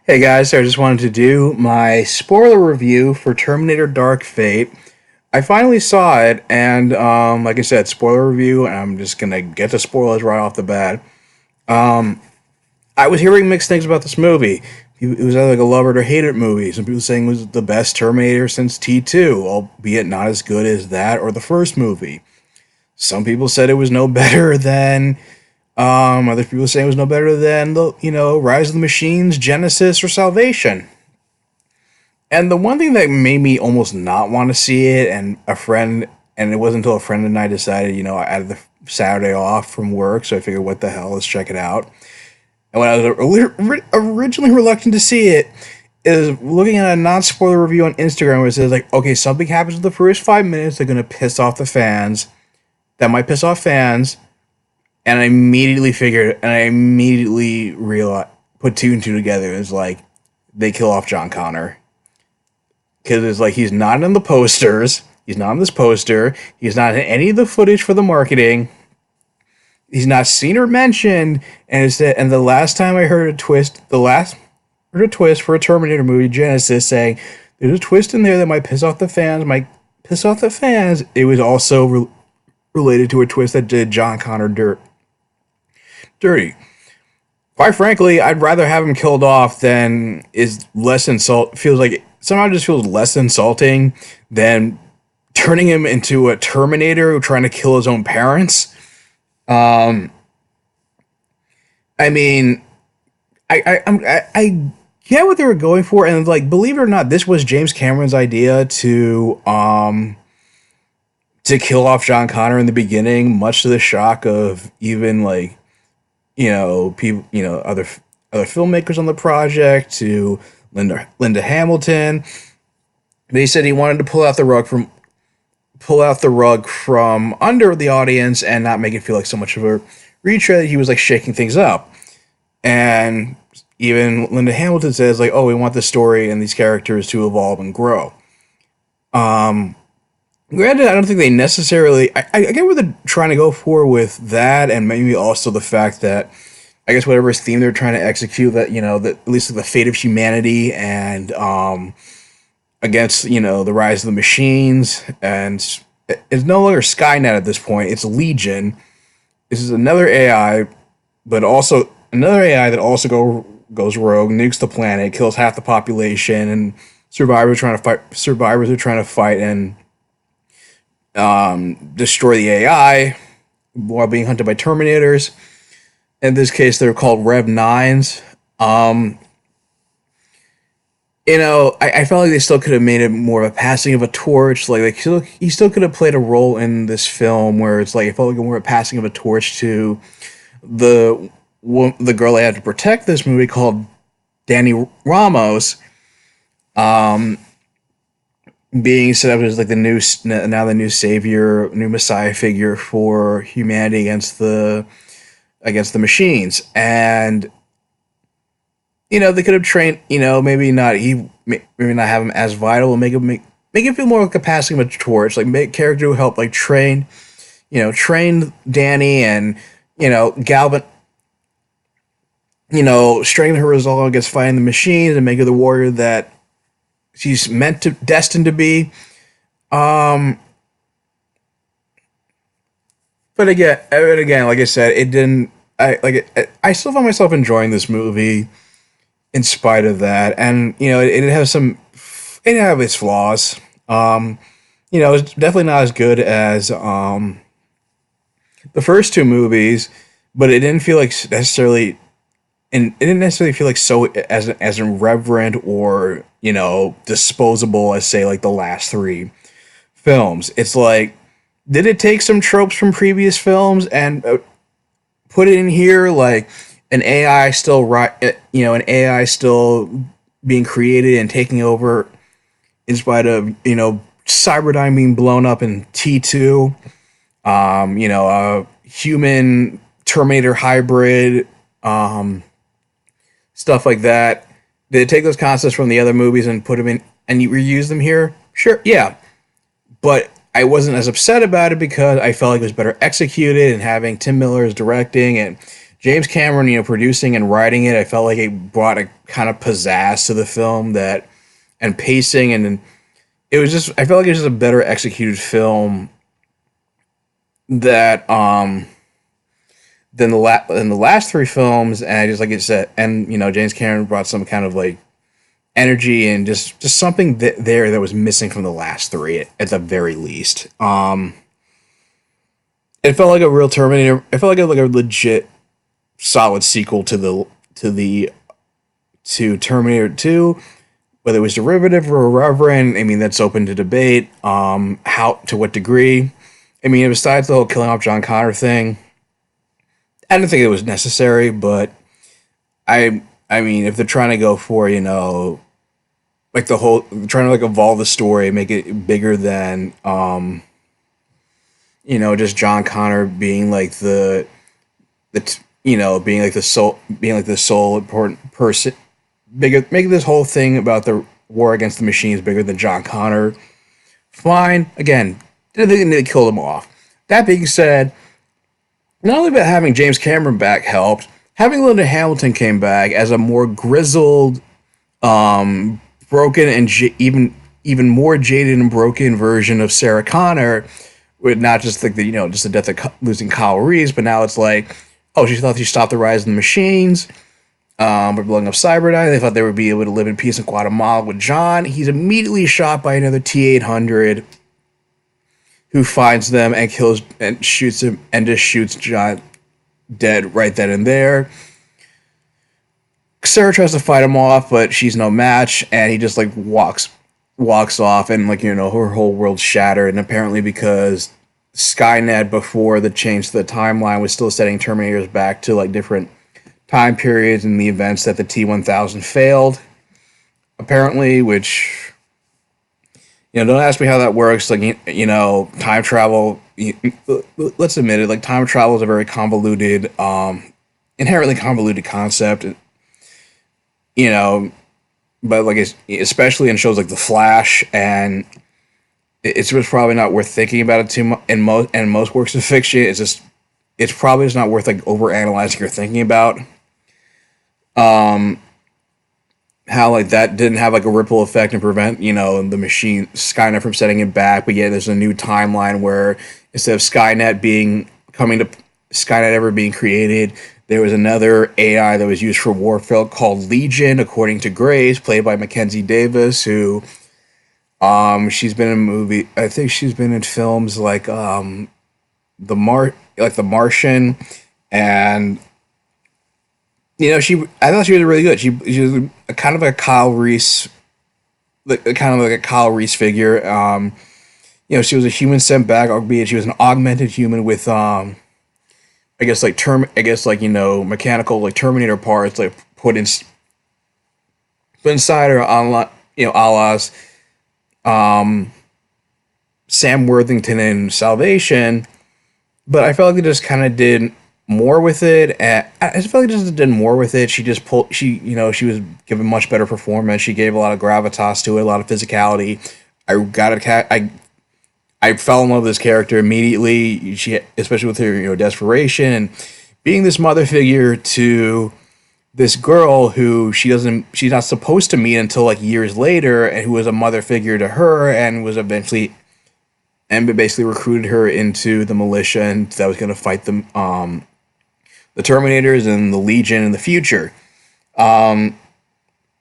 Hey guys, so I just wanted to do my spoiler review for Terminator Dark Fate. I finally saw it, and like I said, spoiler review, and I'm just gonna get the spoilers right off the bat. I was hearing mixed things about this movie. It was either like a love it or hate it movie. Some people saying it was the best Terminator since T2, albeit not as good as that or the first movie. Some people said it was no better than other people saying it was no better than the Rise of the Machines, Genesis, or Salvation. And the one thing that made me almost not want to see it, and it wasn't until a friend and I decided, I had the Saturday off from work, so I figured, what the hell, let's check it out. And when I was originally reluctant to see it, is looking at a non-spoiler review on Instagram where it says, like, okay, something happens in the first 5 minutes, they're going to piss off the fans. That might piss off fans. And I immediately realized, put two and two together. It's like, they kill off John Connor. Because it's like, he's not in the posters. He's not in this poster. He's not in any of the footage for the marketing. He's not seen or mentioned. And the last time I heard a twist, for a Terminator movie, Genesis, saying, there's a twist in there that might piss off the fans, it was also related to a twist that did John Connor dirty. Quite frankly, I'd rather have him killed off than is less insult. Feels like somehow just feels less insulting than turning him into a Terminator trying to kill his own parents. I mean, I get what they were going for, and like, believe it or not, this was James Cameron's idea to kill off John Connor in the beginning, much to the shock of even like people, other filmmakers on the project, to Linda Hamilton. They said he wanted to pull out the rug from under the audience and not make it feel like so much of a retread. He was like shaking things up, and even Linda Hamilton says, like, oh, we want the story and these characters to evolve and grow. Granted, I don't think they necessarily. I get what they're trying to go for with that, and maybe also the fact that, I guess, whatever theme they're trying to execute, that that at least the fate of humanity and against the rise of the machines, and it's no longer Skynet at this point. It's Legion. This is another AI, but also another AI that also goes rogue, nukes the planet, kills half the population, and survivors are trying to fight and destroy the AI while being hunted by Terminators. In this case, they're called Rev 9s. I felt like they still could have made it more of a passing of a torch. Like, he still could have played a role in this film where it's like, it felt like more of a passing of a torch to the girl they had to protect this movie, called Danny Ramos. Being set up as like the new savior, new messiah figure for humanity against the machines. And they could have trained, maybe not have him as vital, and make it feel more like a passing of a torch, like make character who help like train Danny, and Galvin, strengthen her resolve against fighting the machines and make her the warrior that she's destined to be. But again, like I said, it didn't. I still found myself enjoying this movie in spite of that, and it has its flaws. It's definitely not as good as the first two movies, but it didn't feel like necessarily. And it didn't necessarily feel like so as irreverent or disposable as, say, like the last three films. It's like, did it take some tropes from previous films and put it in here, like an AI still being created and taking over in spite of Cyberdyne being blown up in T2, a human Terminator hybrid. Stuff like that. Did it take those concepts from the other movies and put them in and you reuse them here? Sure, yeah. But I wasn't as upset about it because I felt like it was better executed, and having Tim Miller as directing, and James Cameron, producing and writing it, I felt like it brought a kind of pizzazz to the film that, and pacing, and it was just, I felt like it was just a better executed film that than the last three films. And I just, like I said, and James Cameron brought some kind of like energy and just something there that was missing from the last three at the very least. It felt like a real Terminator. It felt like a legit solid sequel to Terminator 2. Whether it was derivative or irreverent, I mean, that's open to debate. How, to what degree? I mean, besides the whole killing off John Connor thing, I didn't think it was necessary. But I mean, if they're trying to go for, like the whole, trying to like evolve the story, make it bigger than, just John Connor being like being like the sole important person, bigger, making this whole thing about the war against the machines bigger than John Connor. Fine. Again, didn't think they killed him off. That being said, not only about having James Cameron back helped, having Linda Hamilton came back as a more grizzled, broken, and even more jaded and broken version of Sarah Connor, with not just like just the death of losing Kyle Reese, but now it's like, oh, she thought she stopped the rise of the machines. We're blowing up Cyberdyne. They thought they would be able to live in peace in Guatemala with John. He's immediately shot by another T-800 who finds them and kills and shoots him and just shoots John dead right then and there. Sarah tries to fight him off, but she's no match, and he just like walks off, and like her whole world's shattered. And apparently because Skynet, before the change to the timeline, was still setting Terminators back to like different time periods and the events that the T-1000 failed, apparently, which, don't ask me how that works. Like, time travel, let's admit it, like time travel is a very convoluted, inherently convoluted concept, but like, especially in shows like The Flash, and it's just probably not worth thinking about it too much. In most works of fiction, it's probably just not worth like overanalyzing or thinking about. How like that didn't have like a ripple effect and prevent the machine Skynet from setting it back, but yet there's a new timeline where instead of Skynet ever being created, there was another AI that was used for warfare called Legion, according to Grace, played by Mackenzie Davis, who she's been in I think she's been in films like The Martian, and I thought she was really good. She was a kind of a Kyle Reese, kind of like a Kyle Reese figure. She was a human sent back, albeit she was an augmented human with mechanical like Terminator parts like put inside her on a las Sam Worthington in Salvation. But I felt like they just kind of did more with it, and I just felt like just did more with it. She just she was given much better performance. She gave a lot of gravitas to it, a lot of physicality. I fell in love with this character immediately. She, especially with her desperation and being this mother figure to this girl who she's not supposed to meet until like years later, and who was a mother figure to her, and was eventually and basically recruited her into the militia, and that was going to fight them. The Terminators and the Legion in the future,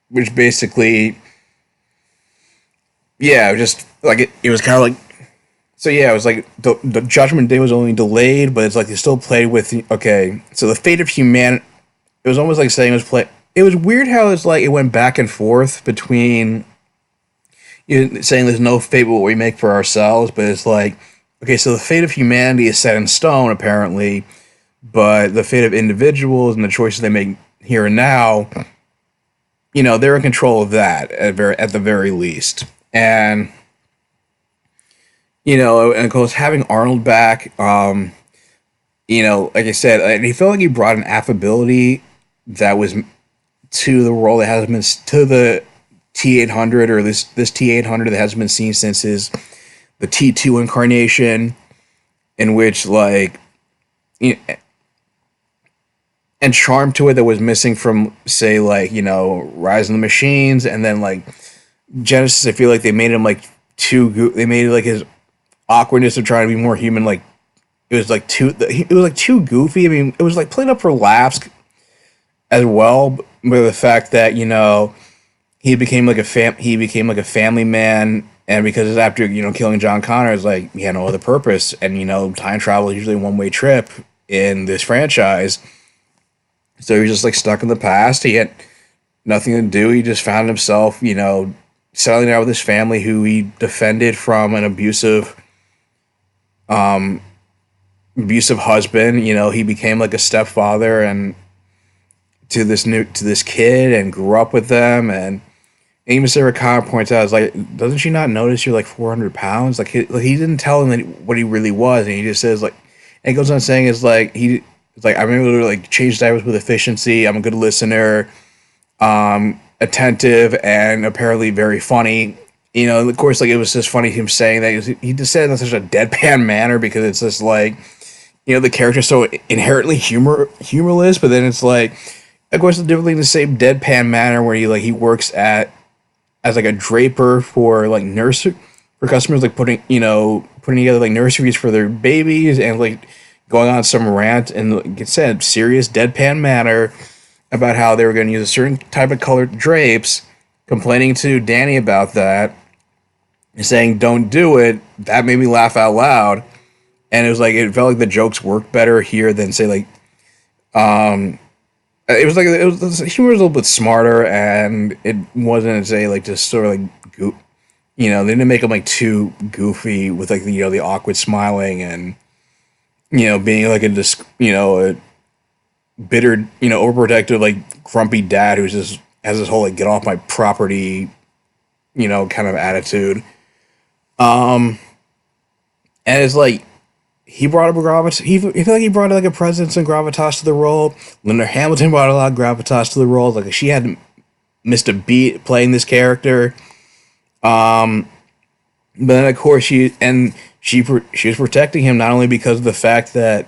which basically, just like it was kind of like, so yeah, it was like the Judgment Day was only delayed, but it's like they still played with, okay, so the fate of humanity, it was almost like saying it was weird how it's like it went back and forth between saying there's no fate but what we make for ourselves, but it's like, okay, so the fate of humanity is set in stone apparently, but the fate of individuals and the choices they make here and now, they're in control of that at the very least. And, and of course, having Arnold back, like I said, and he felt like he brought an affability that was to the role that hasn't been, to the T-800, or this T-800 that hasn't been seen since the T2 incarnation, in which, like, and charm to it that was missing from, say, like, Rise of the Machines, and then like Genesis. I feel like they made him like they made like his awkwardness of trying to be more human, like it was like too goofy. I mean, it was like played up for laughs as well, but the fact that he became like a family man, and because after killing John Connor, it's like he had no other purpose, and time travel is usually a one-way trip in this franchise, so he was just like stuck in the past. He had nothing to do. He just found himself settling down with his family, who he defended from an abusive husband. He became like a stepfather and to this kid, and grew up with them. And even Sarah Connor points out, is like, doesn't she not notice you're like 400 pounds? Like he didn't tell him what he really was, and he just says like, and he goes on saying it's like, I'm able to like change diapers with efficiency. I'm a good listener, attentive, and apparently very funny. Of course, like, it was just funny him saying that. He just said it in such a deadpan manner, because it's just like, the character's so inherently humorless, but then it's like, of course, the difference in the same deadpan manner where he works as like a draper for like for customers, like putting together like nurseries for their babies, and like going on some rant, and like it said, serious deadpan manner about how they were going to use a certain type of colored drapes, complaining to Danny about that, and saying don't do it. That made me laugh out loud, and it felt like the jokes worked better here than, say, like the humor was a little bit smarter, and it wasn't, say, like, just sort of like they didn't make him like too goofy with like the awkward smiling, and being like a bitter, overprotective, like grumpy dad who's just has this whole like get off my property, kind of attitude. And it's like he brought up gravitas. I feel like he brought like a presence and gravitas to the role. Linda Hamilton brought a lot of gravitas to the role. Like, she hadn't missed a beat playing this character. But then of course she was protecting him, not only because of the fact that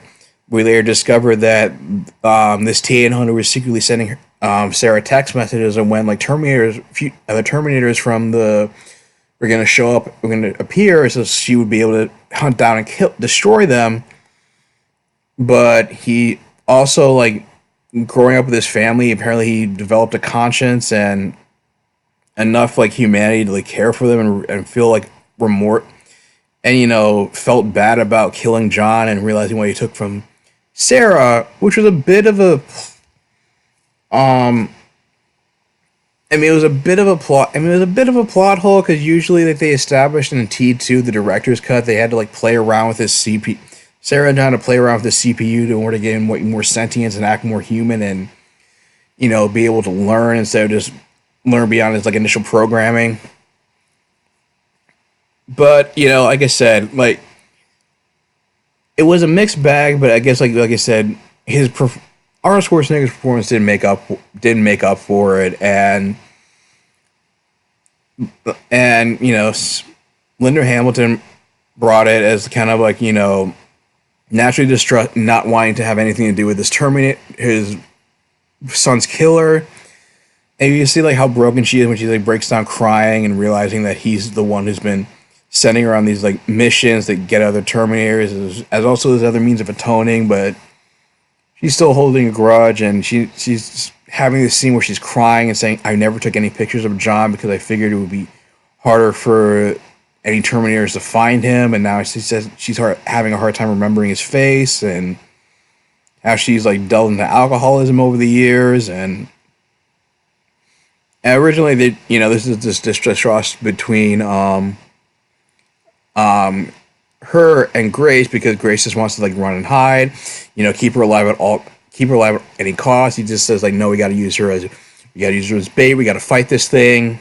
we later discovered that this TA hunter was secretly sending Sarah text messages, and when like the Terminators from the were going to show up, were going to appear, so she would be able to hunt down and destroy them. But he also, like, growing up with his family, apparently he developed a conscience and enough like humanity to like care for them, and feel like remorse, and felt bad about killing John and realizing what he took from Sarah, which was a bit of a it was a bit of a plot. It was a bit of a plot hole, because usually, like, they established in T2, the director's cut, they had to like play around with his CPU. Sarah had to play around with the CPU in order to get him more sentience and act more human, and be able to learn instead of just learn beyond his like initial programming. But like I said, like, it was a mixed bag. But I guess like I said, Arnold Schwarzenegger's performance didn't make up for it, and Linda Hamilton brought it as kind of like naturally distrust, not wanting to have anything to do with his son's killer, and you see like how broken she is when she like breaks down crying and realizing that he's the one who's been sending her on these like missions that get other Terminators, as also as other means of atoning, but she's still holding a grudge, and she's having this scene where she's crying and saying, I never took any pictures of John because I figured it would be harder for any Terminators to find him, and now she says she's having a hard time remembering his face, and how she's like delved into alcoholism over the years, and originally this is this distrust between her and Grace, because Grace just wants to like run and hide, keep her alive at any cost. He just says like, no, we got to use her as bait. We got to fight this thing.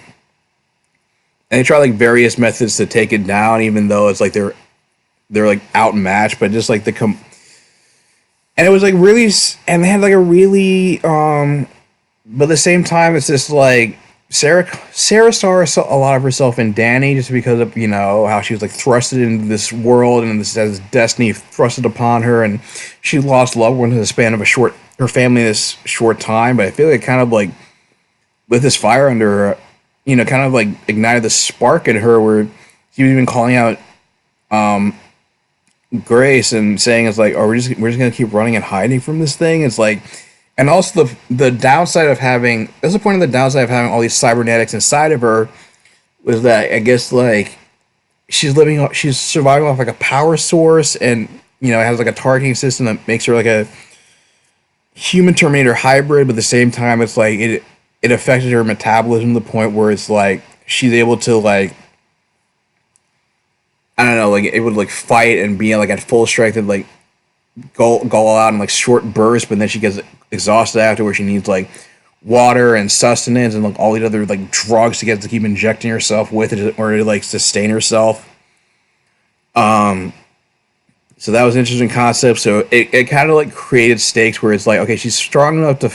And they try like various methods to take it down, even though it's like they're like outmatched. But just like and it was like really, and they had like a really, but at the same time, it's just like Sarah saw a lot of herself in Danny, just because of how she was like thrusted into this world, and this as destiny thrusted upon her, and she lost loved ones in the span of a her family in this short time, but I feel like kind of like lit this fire under her, kind of like ignited the spark in her where she was even calling out Grace and saying it's like, oh, we're just gonna keep running and hiding from this thing. It's like, and also the downside of having, that's the point of the downside of having all these cybernetics inside of her was that I guess like she's surviving off like a power source, and it has like a targeting system that makes her like a human Terminator hybrid, but at the same time it's like it affected her metabolism to the point where it's like she's able to like, I don't know, like it would like fight and be like at full strength and like go out in like short bursts, but then she gets exhausted after, where she needs like water and sustenance and like all these other like drugs to keep injecting herself with it in order to like sustain herself. So that was an interesting concept. So it kind of like created stakes where it's like, okay, she's strong enough to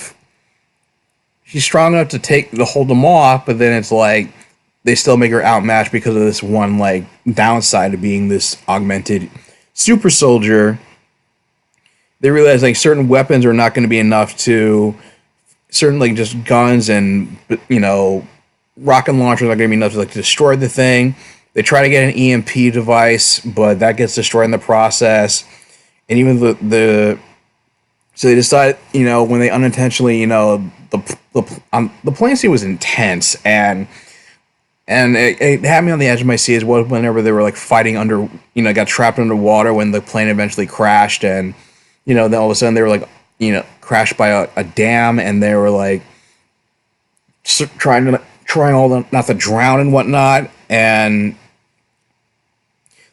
hold them off, but then it's like they still make her outmatched because of this one like downside of being this augmented super soldier. They realize like certain weapons are not going to be enough to, certain like just guns and rocket launchers are going to be enough to like destroy the thing. They try to get an EMP device, but that gets destroyed in the process. And even so they decide, when they unintentionally, the plane scene was intense, and it had me on the edge of my seat as well whenever they were like fighting under, got trapped underwater when the plane eventually crashed, and then all of a sudden they were like, crashed by a dam, and they were like trying not to drown and whatnot, and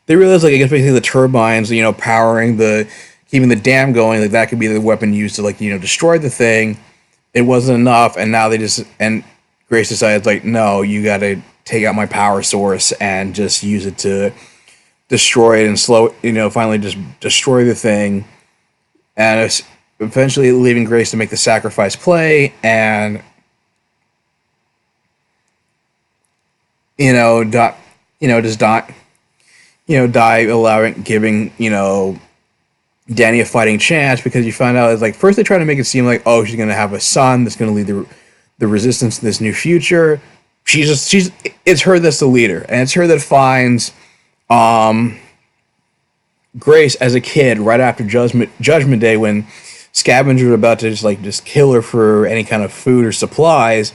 they realized like I guess basically the turbines, powering keeping the dam going, like that could be the weapon used to like destroy the thing. It wasn't enough, and now and Grace decides like, no, you got to take out my power source and just use it to destroy it and finally just destroy the thing, and it's eventually leaving Grace to make the sacrifice play and just giving Danny a fighting chance, because you find out it's like first they try to make it seem like, oh, she's gonna have a son that's gonna lead the resistance to this new future. It's her that's the leader, and it's her that finds Grace as a kid right after Judgment Day, when scavengers are about to just kill her for any kind of food or supplies.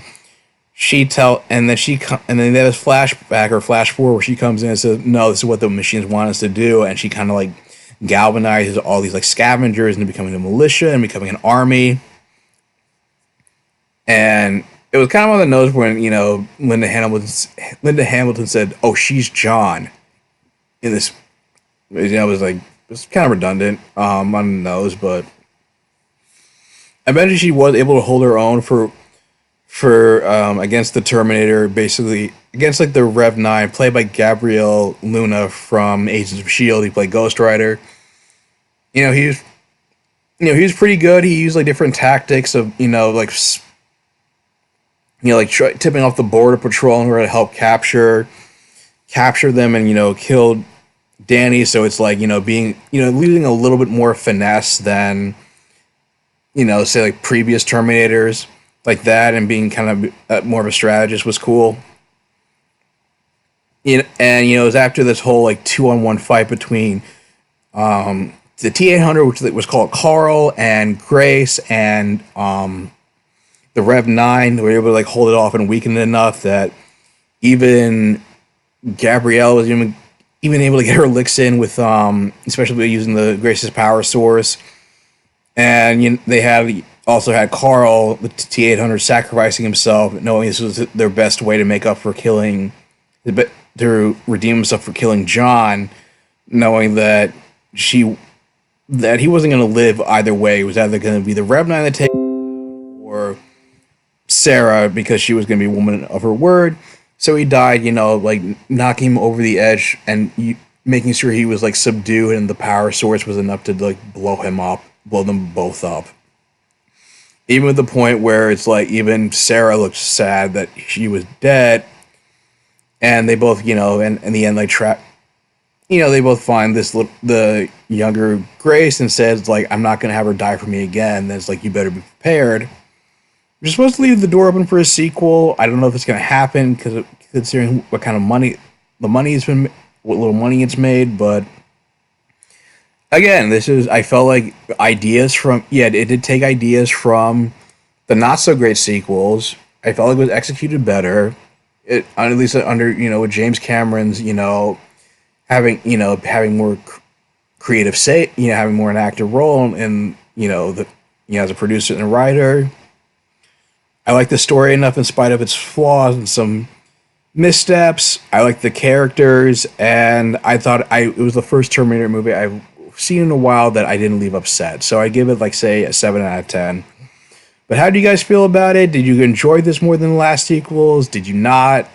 And then they have this flashback or flash forward where she comes in and says, no, this is what the machines want us to do, and she kind of like galvanizes all these like scavengers into becoming a militia and becoming an army. And it was kind of on the nose when Linda Hamilton said, "Oh, she's John." In this, it was like, it's kind of redundant on the nose, but eventually she was able to hold her own for against the Terminator, basically against like the Rev 9, played by Gabriel Luna from Agents of S.H.I.E.L.D. He played Ghost Rider. He was pretty good. He used like different tactics of tipping off the border patrol in order to help capture them and kill Danny. So it's like being using a little bit more finesse than say like previous Terminators like that, and being kind of more of a strategist was cool. And it was after this whole like 2-on-1 fight between the T-800, which was called Carl, and Grace, and the Rev 9. They were able to like hold it off and weaken it enough that even Gabrielle was even able to get her licks in with especially using the Grace's power source. And they also had Carl, the T-800, sacrificing himself, knowing this was their best way to make up for to redeem himself for killing John, knowing that he wasn't going to live either way. It was either going to be the Rev 9 that takes, or Sarah, because she was going to be a woman of her word. So he died, like knocking him over the edge and making sure he was like subdued, and the power source was enough to like blow them both up. Even at the point where it's like even Sarah looked sad that she was dead, and they both, and in the end, like they both find the younger Grace and says like, I'm not gonna have her die for me again. Then it's like, you better be prepared. You're supposed to leave the door open for a sequel. I don't know if it's gonna happen because considering what kind of money the money's been, what little money it's made, but again, I felt like ideas from, yeah, it did take ideas from the not so great sequels. I felt like it was executed better. It, at least under, with James Cameron's, having more creative say, having more an active role, and as a producer and a writer. I like the story enough in spite of its flaws and some missteps. I like the characters, and I thought it was the first Terminator movie I've seen in a while that I didn't leave upset. So I give it like, say, a 7 out of 10. But how do you guys feel about it? Did you enjoy this more than the last sequels? Did you not?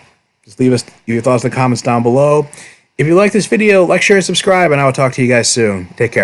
Just leave us your thoughts in the comments down below. If you like this video, like, share, and subscribe, and I will talk to you guys soon. Take care.